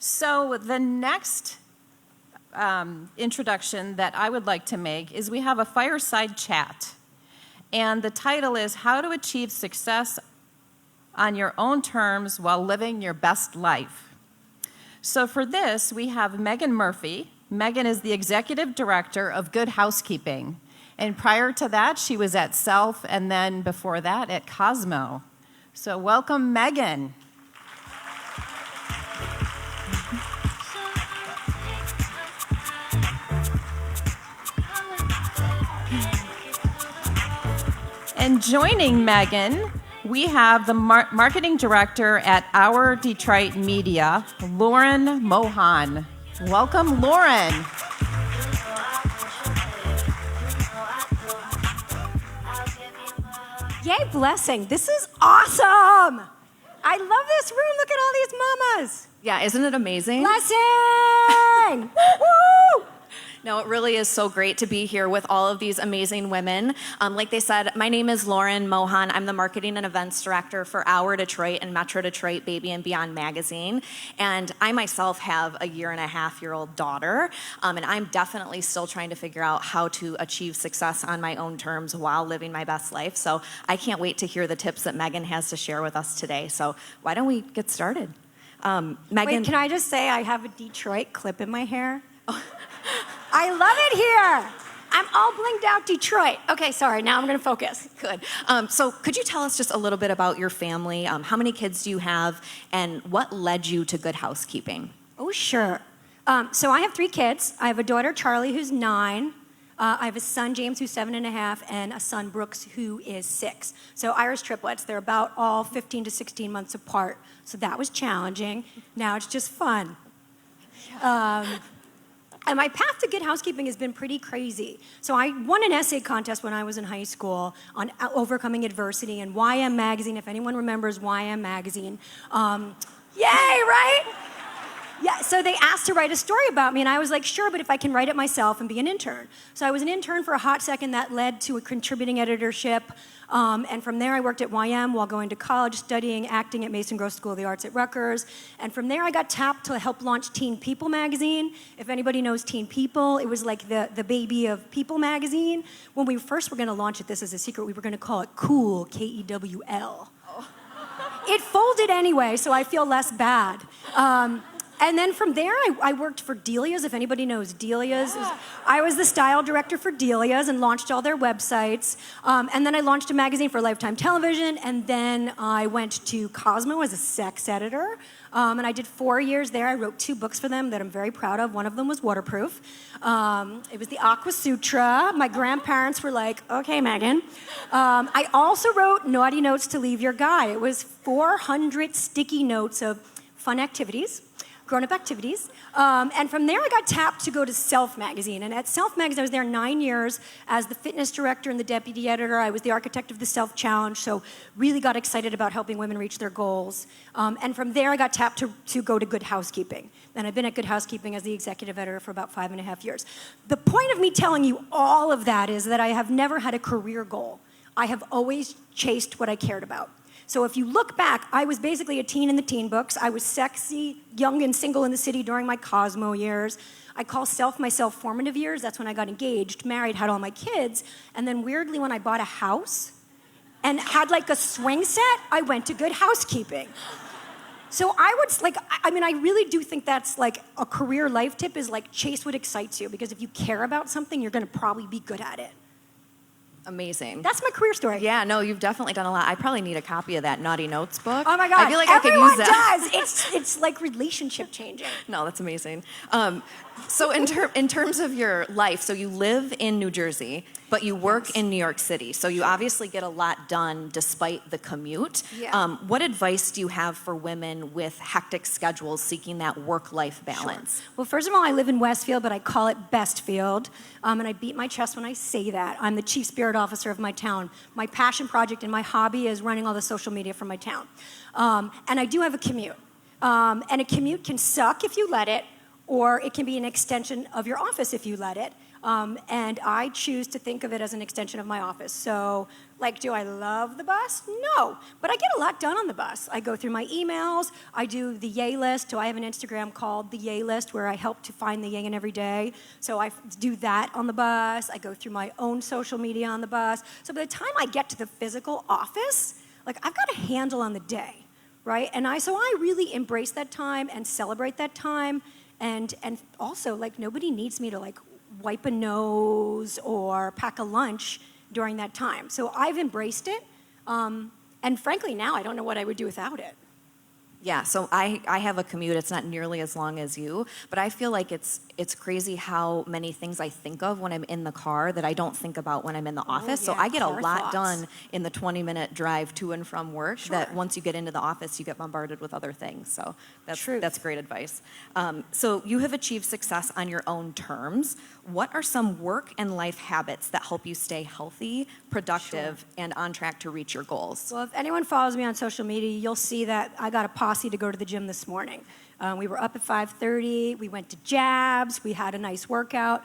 So the next introduction that I would like to make is we have a fireside chat. And the title is How to Achieve Success on Your Own Terms While Living Your Best Life. So for this, we have Megan Murphy. Megan is the Executive Director of Good Housekeeping. And prior to that, she was at Self, and then before that at Cosmo. So welcome, Megan. And joining Megan, we have the marketing director at Our Detroit Media, Lauren Mohan. Welcome, Lauren. Yay, blessing. This is awesome. I love this room. Look at all these mamas. Yeah, isn't it amazing? Blessing! Woo! No, it really is so great to be here with all of these amazing women. Like they said, my name is Lauren Mohan. I'm the marketing and events director for Our Detroit and Metro Detroit Baby and Beyond magazine. And I myself have a 1.5-year-old daughter. And I'm definitely still trying to figure out how to achieve success on my own terms while living my best life. So I can't wait to hear the tips that Megan has to share with us today. So why don't we get started? Megan. Wait, can I just say I have a Detroit clip in my hair? I love it here. I'm all blinged out Detroit. Okay, sorry, now I'm going to focus. Good. So could you tell us just a little bit about your family? How many kids do you have, and what led you to Good Housekeeping? Oh, sure. So I have 3 kids. I have a daughter, Charlie, who's 9. I have a son, James, who's 7.5, and a son, Brooks, who is 6. So Irish triplets. They're about all 15 to 16 months apart. So that was challenging. Now it's just fun. And my path to Good Housekeeping has been pretty crazy. So I won an essay contest when I was in high school on overcoming adversity, and YM Magazine, if anyone remembers YM Magazine. Yay, right? Yeah, so they asked to write a story about me, and I was like, sure, but if I can write it myself and be an intern. So I was an intern for a hot second. That led to a contributing editorship. And from there, I worked at YM while going to college, studying acting at Mason Gross School of the Arts at Rutgers. And from there, I got tapped to help launch Teen People magazine. If anybody knows Teen People, it was like the baby of People magazine. When we first were going to launch it, this is a secret, we were going to call it Cool, K-E-W-L. Oh. It folded anyway, so I feel less bad. And then from there, I worked for Delia's, if anybody knows Delia's. Yeah. I was the style director for Delia's and launched all their websites. And then I launched a magazine for Lifetime Television, and then I went to Cosmo as a sex editor. And I did 4 years there. I wrote 2 books for them that I'm very proud of. One of them was waterproof. It was the Aqua Sutra. My grandparents were like, okay, Megan. I also wrote Naughty Notes to Leave Your Guy. It was 400 sticky notes of fun activities. Grown-up activities. And from there, I got tapped to go to Self magazine. And at Self magazine, I was there 9 years as the fitness director and the deputy editor. I was the architect of the Self Challenge, so really got excited about helping women reach their goals. And from there, I got tapped to go to Good Housekeeping. And I've been at Good Housekeeping as the executive editor for about 5.5 years. The point of me telling you all of that is that I have never had a career goal. I have always chased what I cared about. So if you look back, I was basically a teen in the teen books. I was sexy, young and single in the city during my Cosmo years. I call Self my self-formative years. That's when I got engaged, married, had all my kids. And then weirdly, when I bought a house and had like a swing set, I went to Good Housekeeping. So I would, like, I mean, I really do think that's like a career life tip is like chase what excites you. Because if you care about something, you're going to probably be good at it. Amazing. That's my career story. Yeah, no, you've definitely done a lot. I probably need a copy of that Naughty Notes book. Oh my God. I feel like I could use that. Everyone does. It's like relationship changing. No, that's amazing. So in terms of your life, so you live in New Jersey, but you work in New York City. So you obviously get a lot done despite the commute. Yeah. What advice do you have for women with hectic schedules seeking that work-life balance? Sure. Well, first of all, I live in Westfield, but I call it Bestfield. And I beat my chest when I say that. I'm the chief spirit officer of my town. My passion project and my hobby is running all the social media for my town. And I do have a commute. And a commute can suck if you let it, or it can be an extension of your office if you let it. And I choose to think of it as an extension of my office. So, like, do I love the bus? No, but I get a lot done on the bus. I go through my emails, I do the yay list. So I have an Instagram called the yay list where I help to find the yay in every day. So I do that on the bus. I go through my own social media on the bus. So by the time I get to the physical office, like, I've got a handle on the day, right? And so I really embrace that time and celebrate that time. And also, like, nobody needs me to, like, wipe a nose or pack a lunch during that time. So I've embraced it. And frankly, now I don't know what I would do without it. Yeah, so I have a commute. It's not nearly as long as you, but I feel like it's crazy how many things I think of when I'm in the car that I don't think about when I'm in the office. So yeah, I get a car lot thoughts. done in the 20-minute drive to and from work that Sure. once you get into the office, you get bombarded with other things. So Truth. that's great advice. So you have achieved success on your own terms. What are some work and life habits that help you stay healthy, productive, and on track to reach your goals? Well, if anyone follows me on social media, you'll see that I got a posse to go to the gym this morning. We were up at 5:30. We went to Jabs. We had a nice workout.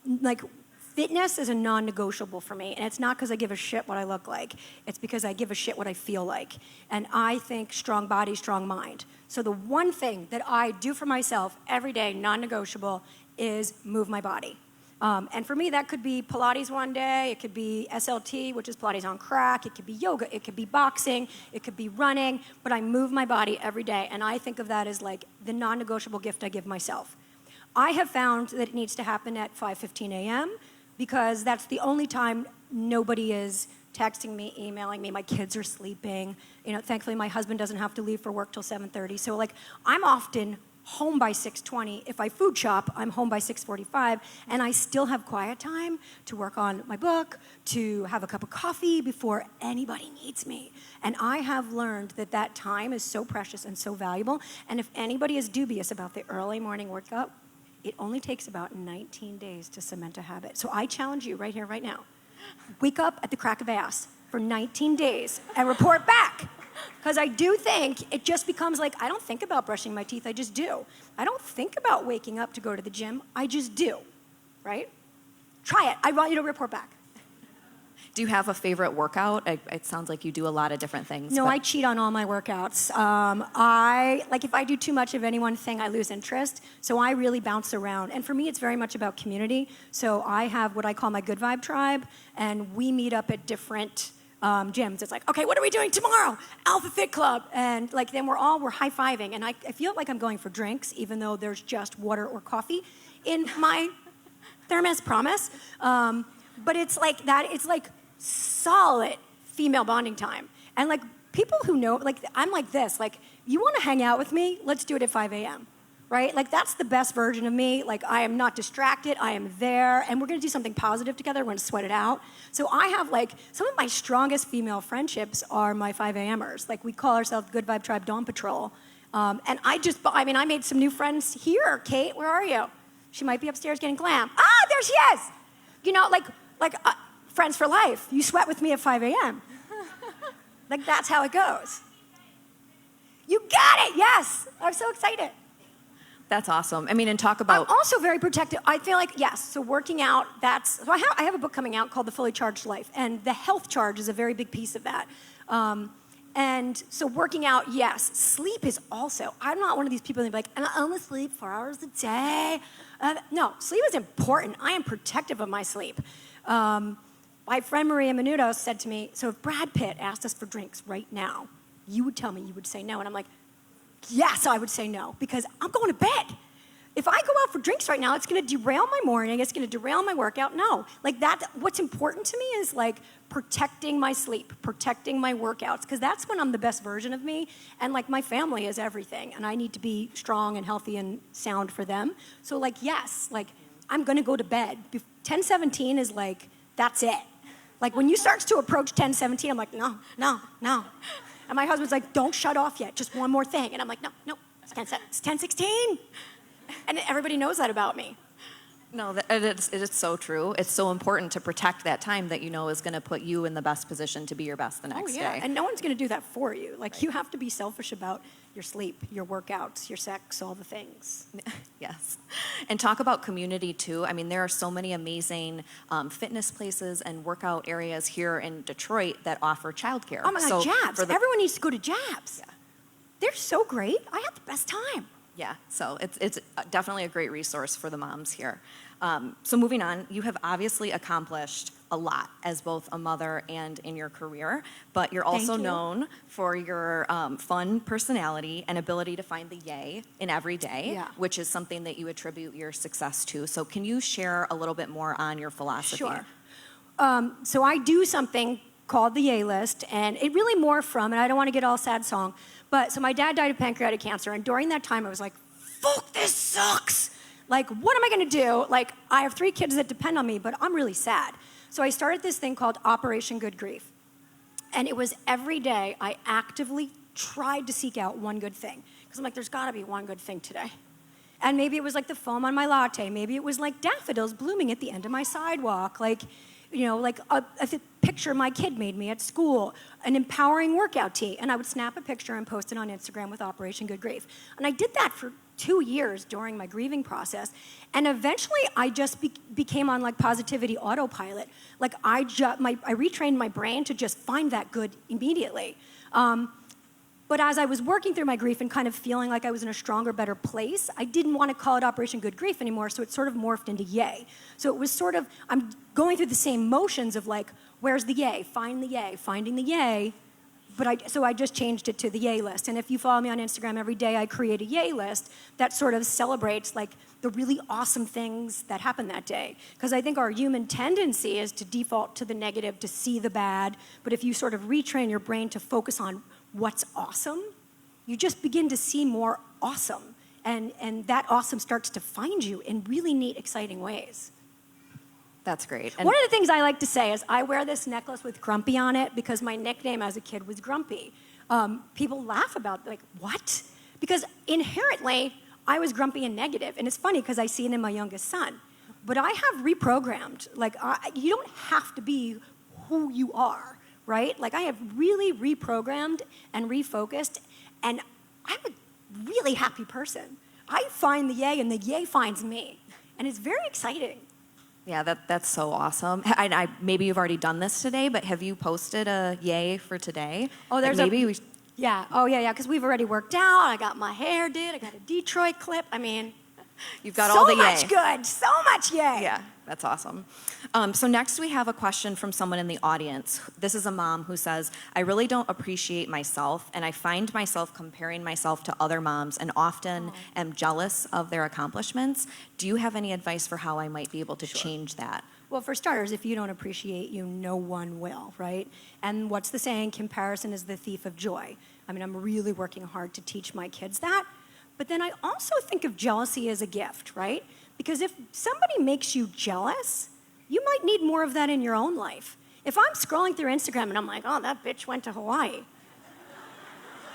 Like, fitness is a non-negotiable for me, and it's not because I give a shit what I look like. It's because I give a shit what I feel like. And I think strong body, strong mind. So the one thing that I do for myself every day, non-negotiable, is move my body. And for me, that could be Pilates one day, it could be SLT, which is Pilates on crack, it could be yoga, it could be boxing, it could be running, but I move my body every day, and I think of that as like the non-negotiable gift I give myself. I have found that it needs to happen at 5:15 a.m. because that's the only time nobody is texting me, emailing me, my kids are sleeping. You know, thankfully my husband doesn't have to leave for work till 7:30, so like I'm often home by 6:20. If I food shop, I'm home by 6:45, and I still have quiet time to work on my book, to have a cup of coffee before anybody needs me. And I have learned that that time is so precious and so valuable, and if anybody is dubious about the early morning workout, it only takes about 19 days to cement a habit. So I challenge you right here, right now. Wake up at the crack of ass for 19 days and report back. Because I do think it just becomes like, I don't think about brushing my teeth, I just do. I don't think about waking up to go to the gym, I just do, right? Try it, I want you to report back. Do you have a favorite workout? It sounds like you do a lot of different things. No, but- I cheat on all my workouts. If I do too much of any one thing, I lose interest. So I really bounce around. And for me, it's very much about community. So I have what I call my good vibe tribe, and we meet up at different gyms. It's like, okay, what are we doing tomorrow? Alpha Fit Club. And like then we're high-fiving. And I feel like I'm going for drinks, even though there's just water or coffee in my thermos, promise. But it's like that, it's like solid female bonding time. And like people who know, like I'm like this, like you want to hang out with me? Let's do it at 5 a.m. Right? Like that's the best version of me. Like I am not distracted, I am there, and we're gonna do something positive together, we're gonna sweat it out. So I have like, some of my strongest female friendships are my 5 a.m.ers. Like we call ourselves Good Vibe Tribe Dawn Patrol. And I made some new friends here. Kate, where are you? She might be upstairs getting glam. Ah, there she is! You know, friends for life. You sweat with me at 5 a.m. Like that's how it goes. You got it, yes! I'm so excited. That's awesome. I mean, and talk about... I'm also very protective. I feel like, yes, so working out, so I have a book coming out called The Fully Charged Life, and the health charge is a very big piece of that. And so working out, yes. Sleep is also, I'm not one of these people that be like, I only sleep 4 hours a day. No, sleep is important. I am protective of my sleep. My friend Maria Menudo said to me, so if Brad Pitt asked us for drinks right now, you would tell me you would say no. And I'm like, yes, I would say no, because I'm going to bed. If I go out for drinks right now, it's going to derail my morning. It's going to derail my workout. No, like that. What's important to me is like protecting my sleep, protecting my workouts, because that's when I'm the best version of me. And like my family is everything, and I need to be strong and healthy and sound for them. So like yes, like I'm going to go to bed. 10:17 is like that's it. Like when you start to approach 10:17, I'm like no. And my husband's like, don't shut off yet, just one more thing. And I'm like, no, it's 10:16. And everybody knows that about me. No, it is so true. It's so important to protect that time that you know is going to put you in the best position to be your best the next day. And no one's going to do that for you. Like, you have to be selfish about your sleep, your workouts, your sex, all the things. Yes. And talk about community too. I mean, there are so many amazing fitness places and workout areas here in Detroit that offer childcare. Oh my God, Jabs. Everyone needs to go to Jabs. Yeah. They're so great. I had the best time. Yeah, so it's definitely a great resource for the moms here. So moving on, you have obviously accomplished a lot as both a mother and in your career, but you're also known for your fun personality and ability to find the yay in every day, which is something that you attribute your success to. So can you share a little bit more on your philosophy? Sure. So I do something called the Yay List, and it really morphed from, and I don't want to get all sad song, but so my dad died of pancreatic cancer, and during that time I was like, fuck, this sucks. Like, what am I going to do? Like, I have 3 kids that depend on me, but I'm really sad. So I started this thing called Operation Good Grief. And it was every day I actively tried to seek out one good thing. Because I'm like, there's got to be one good thing today. And maybe it was like the foam on my latte. Maybe it was like daffodils blooming at the end of my sidewalk. Like, you know, like a picture my kid made me at school, an empowering workout tee. And I would snap a picture and post it on Instagram with Operation Good Grief. And I did that for 2 years during my grieving process. And eventually I just became on like positivity autopilot. Like I retrained my brain to just find that good immediately. But as I was working through my grief and kind of feeling like I was in a stronger, better place, I didn't want to call it Operation Good Grief anymore, so it sort of morphed into yay. So it was sort of, I'm going through the same motions of like, where's the yay? Find the yay, finding the yay. So I just changed it to the yay list. And if you follow me on Instagram, every day I create a yay list that sort of celebrates like the really awesome things that happened that day. Because I think our human tendency is to default to the negative, to see the bad. But if you sort of retrain your brain to focus on what's awesome, you just begin to see more awesome. And that awesome starts to find you in really neat, exciting ways. That's great. And one of the things I like to say is I wear this necklace with Grumpy on it because my nickname as a kid was Grumpy. People laugh about like, what? Because inherently, I was grumpy and negative. And it's funny because I see it in my youngest son. But I have reprogrammed. Like, you don't have to be who you are, right? Like, I have really reprogrammed and refocused. And I'm a really happy person. I find the yay and the yay finds me. And it's very exciting. Yeah, that's so awesome. Maybe you've already done this today, but have you posted a yay for today? Oh, there's Yeah. Oh, yeah, because we've already worked out. I got my hair did. I got a Detroit clip. I mean, you've got all the yay. So much good. So much yay. Yeah, that's awesome. So next we have a question from someone in the audience. This is a mom who says, I really don't appreciate myself, and I find myself comparing myself to other moms and often am jealous of their accomplishments. Do you have any advice for how I might be able to change that? Well, for starters, if you don't appreciate you, no one will, right? And what's the saying? Comparison is the thief of joy. I mean, I'm really working hard to teach my kids that. But then I also think of jealousy as a gift, right? Because if somebody makes you jealous, you might need more of that in your own life. If I'm scrolling through Instagram and I'm like, oh, that bitch went to Hawaii,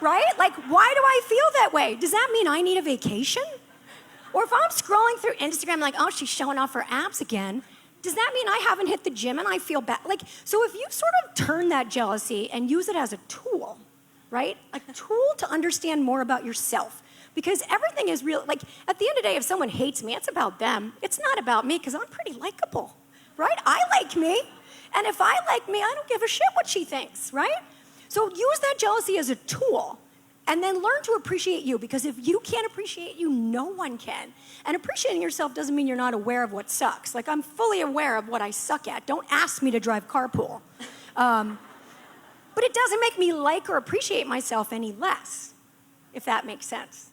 right? Like, why do I feel that way? Does that mean I need a vacation? Or if I'm scrolling through Instagram like, oh, she's showing off her abs again, does that mean I haven't hit the gym and I feel bad? Like, so if you sort of turn that jealousy and use it as a tool, right? A tool to understand more about yourself. Because everything is real. Like, at the end of the day, if someone hates me, it's about them. It's not about me, because I'm pretty likable, right? I like me. And if I like me, I don't give a shit what she thinks, right? So use that jealousy as a tool. And then learn to appreciate you, because if you can't appreciate you, no one can. And appreciating yourself doesn't mean you're not aware of what sucks. Like, I'm fully aware of what I suck at. Don't ask me to drive carpool. But it doesn't make me like or appreciate myself any less, if that makes sense.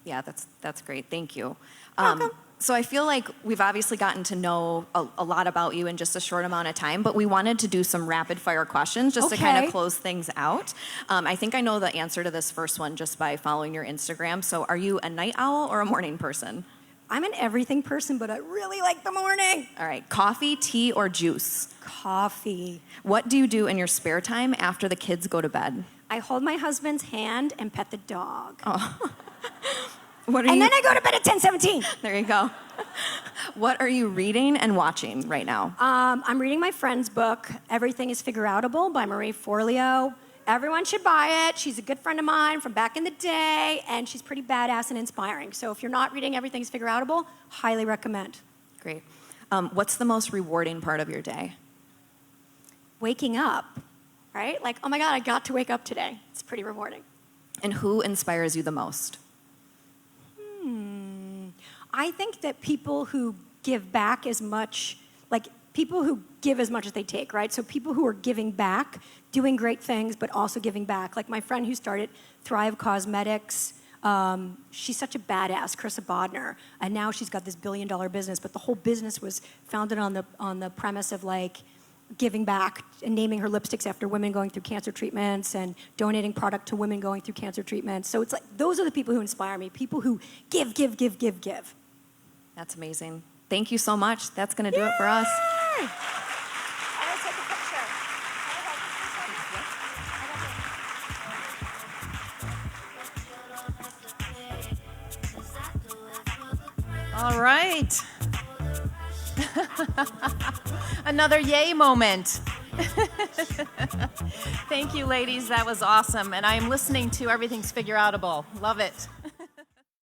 Yeah, that's great. Thank you. Welcome. So I feel like we've obviously gotten to know a lot about you in just a short amount of time, but we wanted to do some rapid fire questions just to kind of close things out. I think I know the answer to this first one just by following your Instagram. So are you a night owl or a morning person? I'm an everything person, but I really like the morning. All right. Coffee, tea, or juice? Coffee. What do you do in your spare time after the kids go to bed? I hold my husband's hand and pet the dog. Oh. And then I go to bed at 10:17. There you go. What are you reading and watching right now? I'm reading my friend's book, Everything is Figureoutable by Marie Forleo. Everyone should buy it. She's a good friend of mine from back in the day, and she's pretty badass and inspiring. So if you're not reading Everything's Figure Outable, highly recommend. Great. What's the most rewarding part of your day? Waking up, right? Like, oh my God, I got to wake up today. It's pretty rewarding. And who inspires you the most? I think that people who give back as much, like people who give as much as they take, right? So people who are giving back, doing great things, but also giving back. Like my friend who started Thrive Cosmetics, she's such a badass, Krista Bodner, and now she's got this billion-dollar business, but the whole business was founded on the premise of like giving back and naming her lipsticks after women going through cancer treatments and donating product to women going through cancer treatments. So it's like, those are the people who inspire me, people who give. That's amazing. Thank you so much. That's going to do it for us. All right. Another yay moment. Thank you, ladies. That was awesome. And I am listening to Everything's Figure Outable. Love it.